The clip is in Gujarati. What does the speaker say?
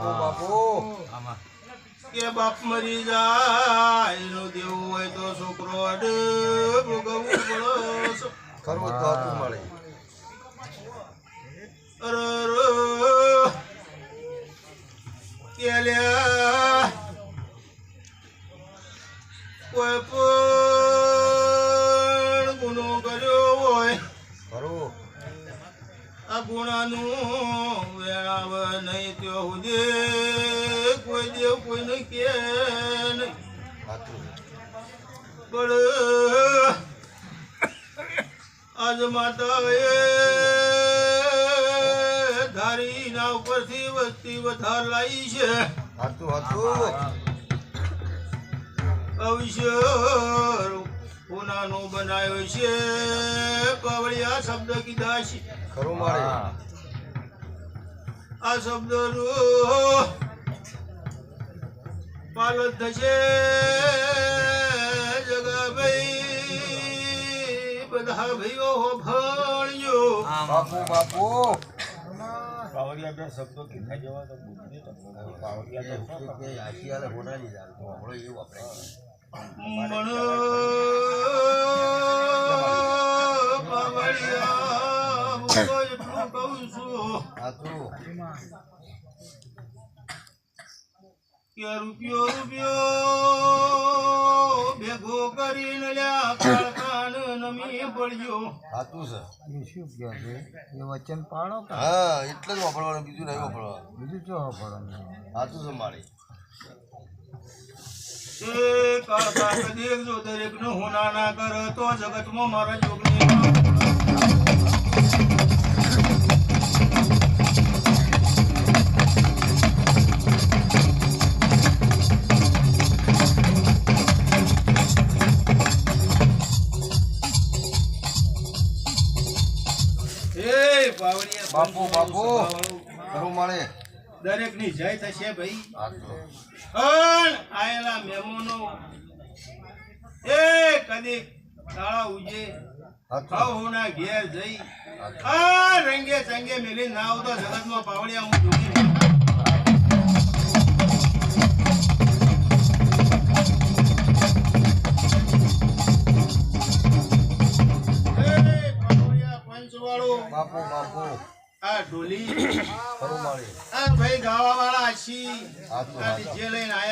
બાપુ કે બાપ મરી જાય એનું દેવું હોય તો છોકરો અડે ભોગવવું પડે કરવું તો હતું મળે કોઈ પણ ગુનો કર્યો હોય ખરું આ ગુનાનું વેણાવ નહીં ત્યો હુદે કોઈ દેવ કોઈને કે નહીં સાચું પણ આજ માતાએ ધારીના ઉપરથી વસ્તી વધાર લાવી છે હતું હતું અવસર કોનાનો બનાવ્યો છે પાવળિયા શબ્દ કીધા છે ખરું મળે આ શબ્દ પાલન થશે જગાભાઈ બધા ભાઈઓ ભણજો બાપુ બાપુ પાવડિયા બે શબ્દો કીધા જેવા તો બુદ્ધિ તો પાવડિયા તો આશિયાને હોનાની જાણ તો આપણે એવું આપણે સાચું રૂપિયો ભેગો કરીને લ્યા કાળકાન નમી પડ્યો સાચું છે એ શું કહે છે એ વચન પાડો કે હા એટલે જ વાપરવાનું બીજું નહીં વાપરવાનું બીજું શું વાપરવાનું સાચું છે મારી કાળકા દેખજો દરેક નું હોના ના કર તો જગતમાં મારા યોગની બાપુ બાપુ ખરું મળે દરેક ની જય થશે ભાઈ સાચું પણ આયેલા મહેમાનો એ કદી તાળા ઉજે સાચું હોના ઘેર જઈ આ રંગે ચંગે મેલી ના આવતો જગતમાં પાવડિયા હું જોઈ બાપુ બાપુ આ ઢોલી ખરું મળે આ ભાઈ ગાવા વાળા છી સાચું આ ડીજે લઈને આયા